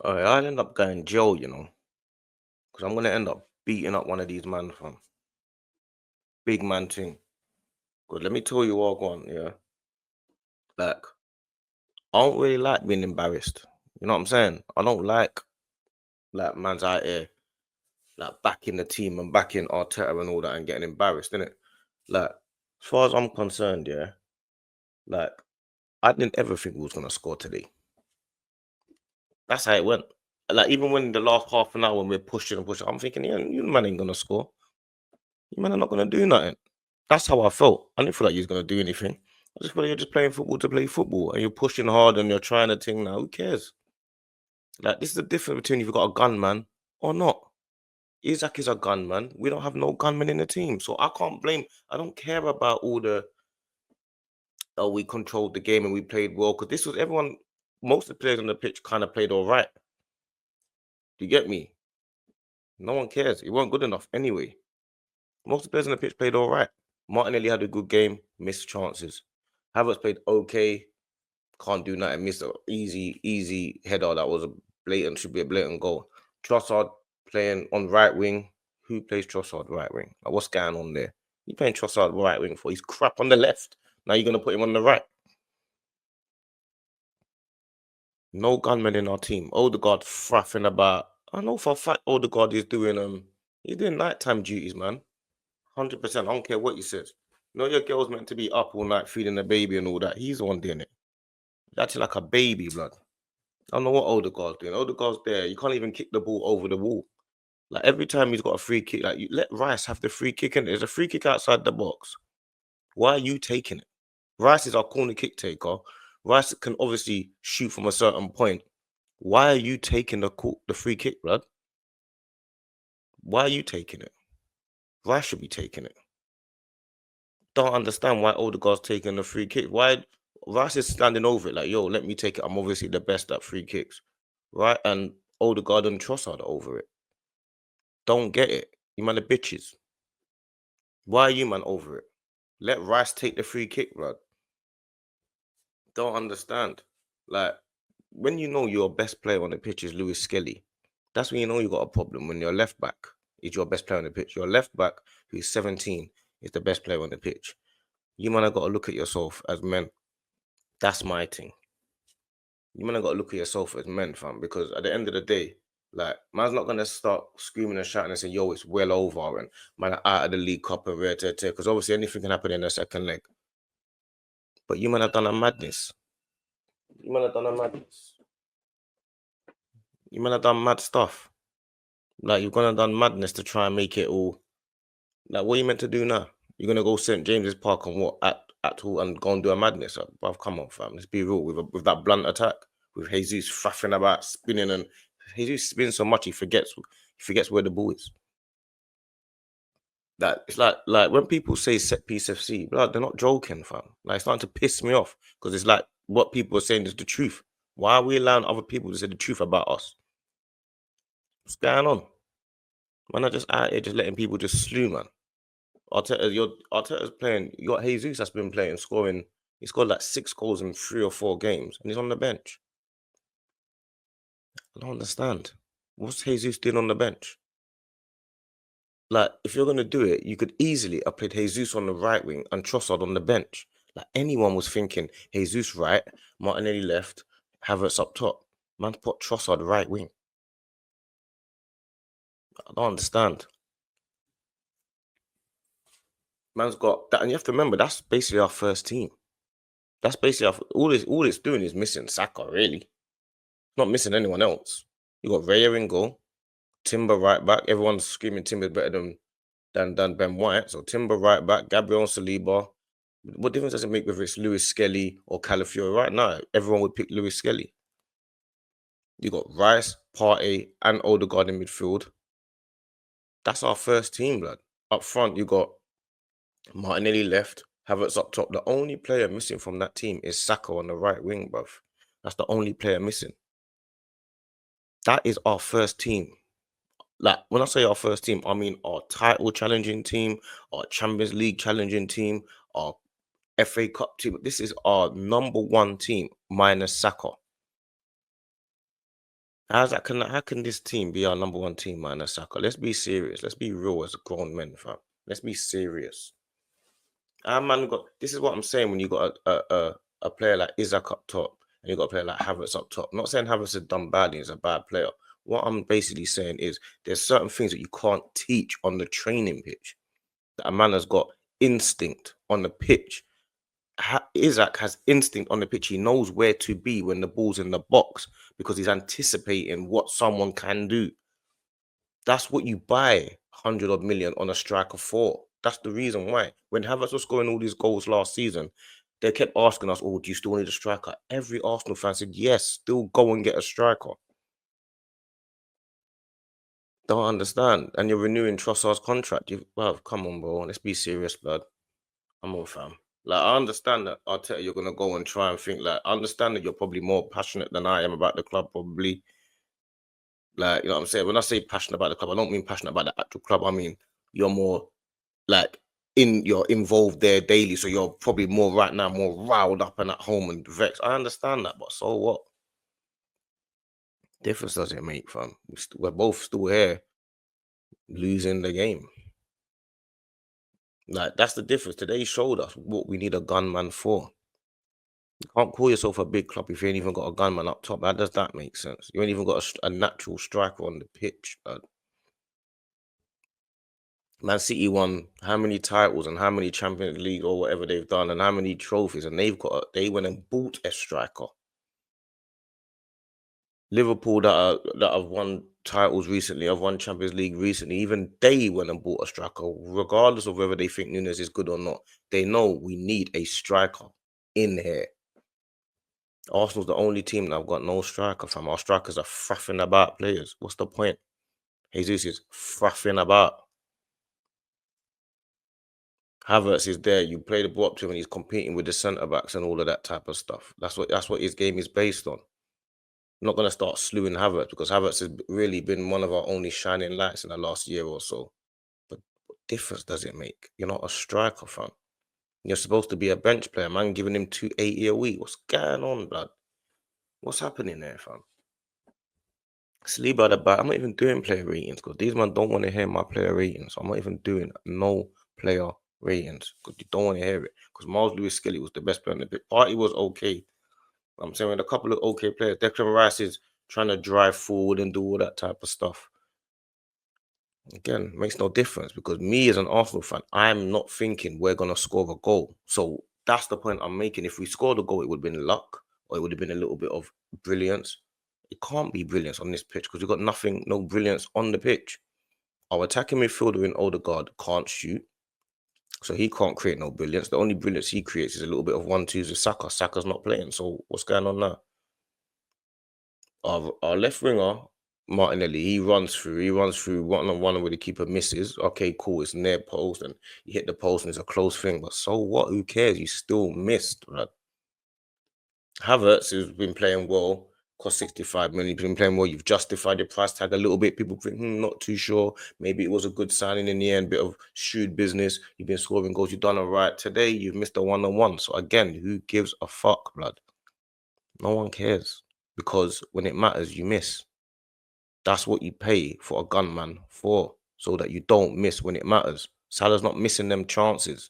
I'd end up going jail, because I'm gonna end up beating up one of these man from big man thing. Cause let me tell you all on, yeah. Like, I don't really like being embarrassed. You know what I'm saying? I don't like man's out here like backing the team and backing Arteta and all that and getting embarrassed, innit? Like, as far as I'm concerned, yeah, like I didn't ever think we was gonna score today. That's how it went. Like even when the last half an hour when we're pushing and pushing, I'm thinking, yeah, you man ain't gonna score. You man are not gonna do nothing. That's how I felt. I didn't feel like you was gonna do anything. I just feel like you're just playing football to play football and you're pushing hard and you're trying to thing now. Who cares? Like this is the difference between if you've got a gunman or not. Isaac is a gunman. We don't have no gunmen in the team. So I can't blame. I don't care about all the oh, we controlled the game and we played well. Because this was everyone, most of the players on the pitch kind of played all right. Do you get me? No one cares. It wasn't good enough anyway. Most of the players on the pitch played all right. Martinelli had a good game, missed chances. Havertz played okay, can't do nothing, missed an easy header that was a blatant, should be a blatant goal. Trossard playing on right wing. Who plays Trossard right wing? Like, what's going on there? You playing Trossard right wing for? He's crap on the left. Now you're going to put him on the right. No gunmen in our team. Odegaard fraffing about. I know for a fact Odegaard is doing he's doing nighttime duties, man. 100%. I don't care what you said. You know your girl's meant to be up all night feeding the baby and all that. He's the one doing it. He's acting like a baby, blood. I don't know what Odegaard's doing. Odegaard's there. You can't even kick the ball over the wall. Like every time he's got a free kick, like you let Rice have the free kick, and there's a free kick outside the box. Why are you taking it? Rice is our corner kick taker. Rice can obviously shoot from a certain point. Why are you taking the free kick, blood? Why are you taking it? Rice should be taking it. Don't understand why Odegaard's taking the free kick. Why Rice is standing over it like, yo, let me take it. I'm obviously the best at free kicks, right? And Odegaard and Trossard are over it. Don't get it. You man are bitches. Why are you man over it? Let Rice take the free kick, bro. Don't understand. Like, when you know your best player on the pitch is Lewis Skelly, that's when you know you got a problem. When your left back is your best player on the pitch. Your left back, who's 17, is the best player on the pitch. You man have got to look at yourself as men. That's my thing. You man have got to look at yourself as men, fam, because at the end of the day, like, man's not gonna start screaming and shouting and saying, yo, it's well over and man are out of the League Cup and rare because obviously anything can happen in the second leg. But you man have done a madness. You man have done a madness. You man have done mad stuff. Like you're gonna done madness to try and make it all. Like, what are you meant to do now? You're gonna go St James's Park and what at all and go and do a madness? Bruv, come on, fam. Let's be real with that blunt attack with Jesus faffing about spinning and Jesus spins so much he forgets where the ball is. That it's like when people say set piece FC, blood, they're not joking, fam. Like it's starting to piss me off because it's like what people are saying is the truth. Why are we allowing other people to say the truth about us? What's going on? Man, I just out here just letting people just slew, man. Arteta's playing. You got Jesus that's been playing, scoring. He scored like 6 goals in 3 or 4 games, and he's on the bench. I don't understand. What's Jesus doing on the bench? Like, if you're gonna do it, you could easily have played Jesus on the right wing and Trossard on the bench. Like anyone was thinking, Jesus right, Martinelli left, Havertz up top. Man, put Trossard right wing. I don't understand. Man's got that, and you have to remember that's basically our first team. That's basically all it's doing is missing Saka, really. Not missing anyone else. You got Raya in goal, Timber right back. Everyone's screaming Timber's better than Ben White. So Timber right back, Gabriel Saliba. What difference does it make whether it's Lewis Skelly or Calafiori? Right now, everyone would pick Lewis Skelly. You got Rice, Partey, and Odegaard in midfield. That's our first team, blood. Up front, you got Martinelli left, Havertz up top. The only player missing from that team is Saka on the right wing, bruv. That's the only player missing. That is our first team. Like, when I say our first team, I mean our title challenging team, our Champions League challenging team, our FA Cup team. This is our number one team minus Saka. How can this team be our number one team, man, Saka? Let's be serious. Let's be real as grown men, fam. Let's be serious. Our man got this is what I'm saying when you got a player like Isaac up top and you got a player like Havertz up top. Not saying Havertz has done badly, he's a bad player. What I'm basically saying is there's certain things that you can't teach on the training pitch. That a man has got instinct on the pitch. Isaac has instinct on the pitch. He knows where to be when the ball's in the box because he's anticipating what someone can do. That's what you buy 100 odd million on a striker for. That's the reason why. When Havertz was scoring all these goals last season, they kept asking us, oh, do you still need a striker? Every Arsenal fan said, yes, still go and get a striker. Don't understand. And you're renewing Trossard's contract. Well, come on, bro. Let's be serious, blood. I'm on, fam. Like, I understand that Arteta, you're going to go and try and think, like, I understand that you're probably more passionate than I am about the club, probably. Like, you know what I'm saying? When I say passionate about the club, I don't mean passionate about the actual club. I mean, you're more like you're involved there daily, so you're probably more right now more riled up and at home and vexed. I understand that, but so what? Difference does it make, fam? We're both still here losing the game. Like, that's the difference. Today showed us what we need a gunman for. You can't call yourself a big club if you ain't even got a gunman up top. How does that make sense? You ain't even got a natural striker on the pitch. Man City won how many titles and how many Champions League or whatever they've done and how many trophies, and they went and bought a striker. Liverpool that have won titles recently, have won Champions League recently, even they went and bought a striker, regardless of whether they think Nunes is good or not. They know we need a striker in here. Arsenal's the only team that have got no striker, fam. Our strikers are faffing about players. What's the point? Jesus is faffing about. Havertz is there. You play the ball up to him and he's competing with the centre backs and all of that type of stuff. That's what his game is based on. I'm not gonna start slewing Havertz because Havertz has really been one of our only shining lights in the last year or so. But what difference does it make? You're not a striker, fam. You're supposed to be a bench player, man. Giving him 280 a week. What's going on, blood? What's happening there, fam? Saliba at the back. I'm not even doing player ratings because these man don't want to hear my player ratings. So I'm not even doing no player ratings because you don't want to hear it. Because Miles Lewis Skelly was the best player on the pitch. Party was okay. I'm saying with a couple of okay players. Declan Rice is trying to drive forward and do all that type of stuff. Again, makes no difference because me as an Arsenal fan, I'm not thinking we're gonna score a goal. So that's the point I'm making. If we scored a goal, it would have been luck or it would have been a little bit of brilliance. It can't be brilliance on this pitch because we've got nothing, no brilliance on the pitch. Our attacking midfielder in Odegaard can't shoot, so he can't create no brilliance. The only brilliance he creates is a little bit of 1-2s with Saka. Saka's not playing, so what's going on now? Our left winger, Martinelli, he runs through one-on-one where the keeper misses. Okay, cool, it's near post and you hit the post and it's a close thing, but so what? Who cares? You still missed, right? Havertz has been playing well, cost 65 million, been playing well. You've justified your price tag a little bit. People think, not too sure. Maybe it was a good signing in the end, bit of shrewd business. You've been scoring goals, you've done all right. Today, you've missed a one-on-one. So again, who gives a fuck, blood? No one cares because when it matters, you miss. That's what you pay for a gunman for, so that you don't miss when it matters. Salah's not missing them chances.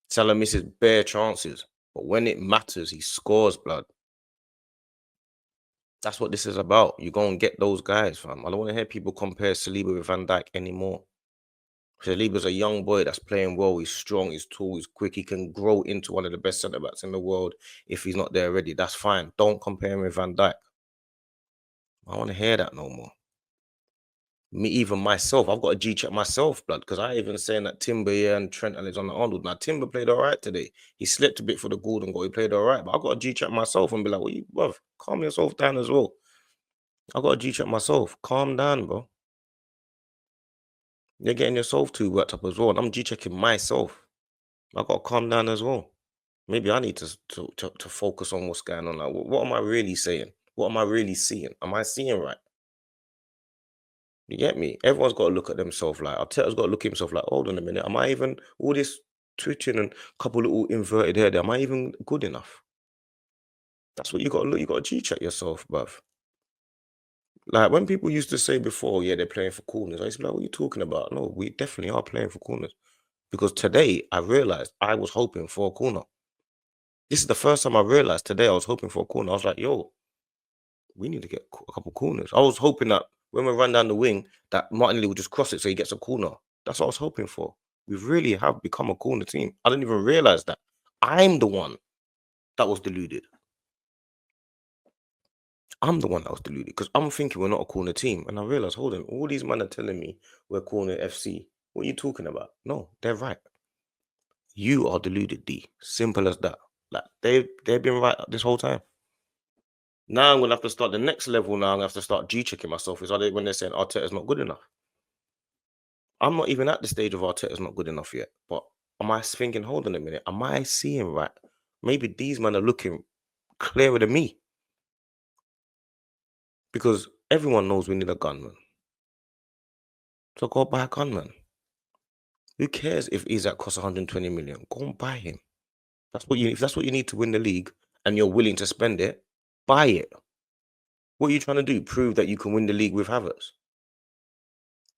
Salah misses bare chances, but when it matters, he scores, blood. That's what this is about. You go and get those guys, fam. I don't want to hear people compare Saliba with Van Dijk anymore. Saliba's a young boy that's playing well. He's strong, he's tall, he's quick. He can grow into one of the best centre backs in the world if he's not there already. That's fine. Don't compare him with Van Dijk. I don't want to hear that no more. Me, even myself, I've got a G check myself, blood, because I even saying that Timber and Trent Alexander-Arnold. Now, Timber played all right today. He slipped a bit for the Gordon goal. He played all right, but I got a G check myself and be like, well, bruv, calm yourself down as well. I got a G check myself. Calm down, bro. You're getting yourself too worked up as well. And I'm G checking myself. I got to calm down as well. Maybe I need to focus on what's going on. Like, what am I really saying? What am I really seeing? Am I seeing right? You get me? Everyone's got to look at themselves like Arteta's got to look at himself like, hold on a minute, am I even all this twitching and couple little inverted hair there? Am I even good enough? That's what you got to look. You got to G check yourself, bruv. Like when people used to say before, yeah, they're playing for corners. I used to be like, what are you talking about? No, we definitely are playing for corners. Because today I realized I was hoping for a corner. This is the first time I realized today I was hoping for a corner. I was like, yo, we need to get a couple corners. I was hoping that when we run down the wing, that Martinelli would just cross it so he gets a corner. That's what I was hoping for. We really have become a corner team. I didn't even realize that. I'm the one that was deluded. I'm the one that was deluded because I'm thinking we're not a corner team. And I realized, hold on, all these men are telling me we're corner FC. What are you talking about? No, they're right. You are deluded, D. Simple as that. Like they've been right this whole time. Now I'm gonna have to start the next level. Now I'm gonna have to start G-checking myself. Is when they're saying Arteta's not good enough. I'm not even at the stage of Arteta's not good enough yet. But am I thinking, hold on a minute, am I seeing right? Maybe these men are looking clearer than me. Because everyone knows we need a gunman. So go buy a gunman. Who cares if Isak costs 120 million? Go and buy him. If that's what you need to win the league and you're willing to spend it, buy it. What are you trying to do? Prove that you can win the league with Havertz?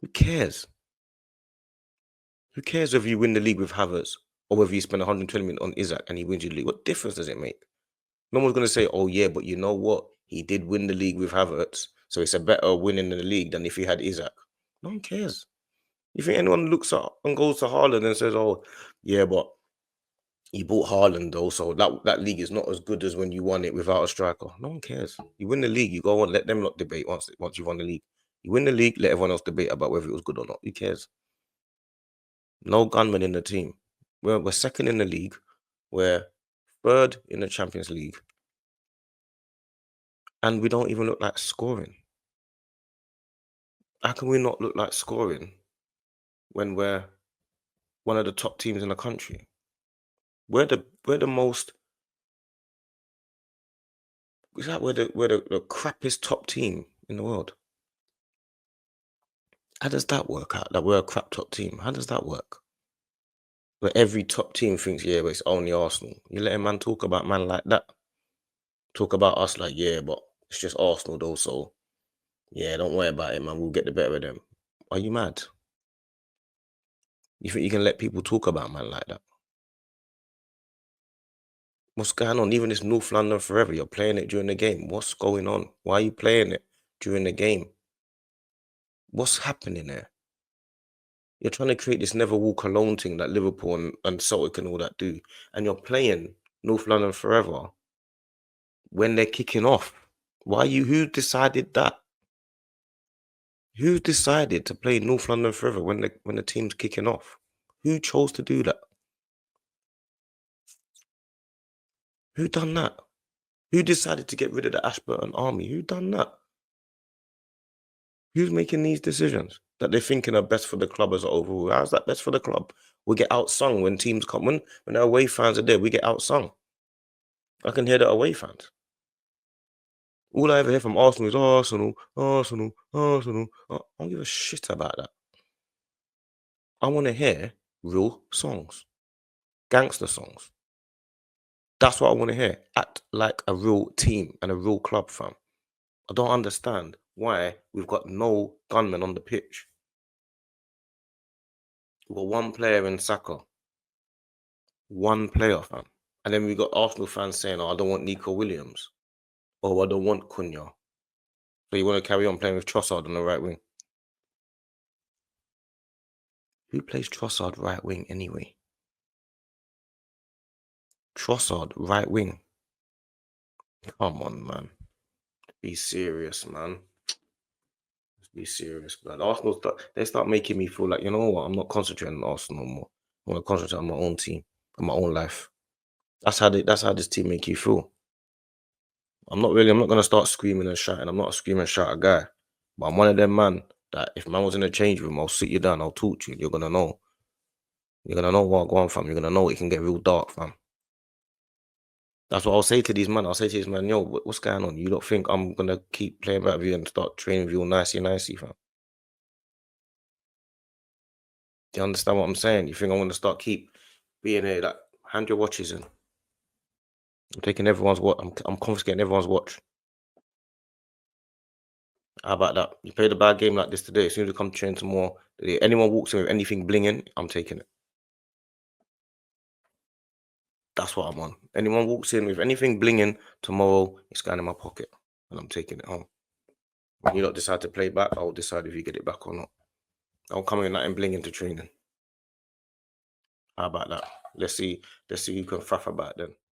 Who cares? Who cares whether you win the league with Havertz or whether you spend 120 million on Isak and he wins you the league? What difference does it make? No one's going to say, oh, yeah, but you know what? He did win the league with Havertz, so it's a better winning in the league than if he had Isak. No one cares. You think anyone looks at and goes to Haaland and says, oh, yeah, but you bought Haaland though, so that league is not as good as when you won it without a striker. No one cares. You win the league, you go on, let them not debate once you won the league. You win the league, let everyone else debate about whether it was good or not. Who cares? No gunman in the team. We're second in the league. We're third in the Champions League. And we don't even look like scoring. How can we not look like scoring when we're one of the top teams in the country? We're the most is that we're the crappiest top team in the world. How does that work out? That we're a crap top team. How does that work? Where every top team thinks, yeah, but it's only Arsenal. You let a man talk about man like that. Talk about us like, yeah, but it's just Arsenal though, so yeah, don't worry about it, man. We'll get the better of them. Are you mad? You think you can let people talk about man like that? What's going on? Even this North London forever, you're playing it during the game. What's going on? Why are you playing it during the game? What's happening there? You're trying to create this never walk alone thing that Liverpool and Celtic and all that do. And you're playing North London forever when they're kicking off. Who decided that? Who decided to play North London forever when the team's kicking off? Who chose to do that? Who done that? Who decided to get rid of the Ashburton Army? Who done that? Who's making these decisions that they're thinking are best for the club as a overall? How's that best for the club? We get outsung when teams come when the away fans are there. We get outsung. I can hear the away fans. All I ever hear from Arsenal is Arsenal, Arsenal, Arsenal. I don't give a shit about that. I want to hear real songs, gangster songs. That's what I want to hear. Act like a real team and a real club, fam. I don't understand why we've got no gunmen on the pitch. We've got one player in Saka. One player, fam. And then we got Arsenal fans saying, oh, I don't want Nico Williams. Oh, I don't want Cunha. So you want to carry on playing with Trossard on the right wing? Who plays Trossard right wing anyway? Trossard right wing. Come on, man. Be serious, man. Let's be serious, man. Arsenal they start making me feel like, you know what? I'm not concentrating on Arsenal no more. I want to concentrate on my own team and my own life. That's how this team make you feel. I'm not gonna start screaming and shouting. I'm not a scream and shout guy. But I'm one of them man that if man was in a change room, I'll sit you down, I'll talk to you, you're gonna know. You're gonna know what I'm going from. You're gonna know it can get real dark, fam. That's what I'll say to these men. I'll say to these men, yo, what's going on? You don't think I'm gonna keep playing back with you and start training with you all nicey, fam? Do you understand what I'm saying? You think I'm gonna start keep being here like hand your watches in? I'm taking everyone's watch. I'm confiscating everyone's watch. How about that? You played a bad game like this today. As soon as you come train tomorrow, anyone walks in with anything blinging, I'm taking it. That's what I'm on. Anyone walks in with anything blinging tomorrow, it's going in my pocket, and I'm taking it home. When you don't decide to play back, I'll decide if you get it back or not. I'll come in nothing blinging to training. How about that? Let's see who can faff about then.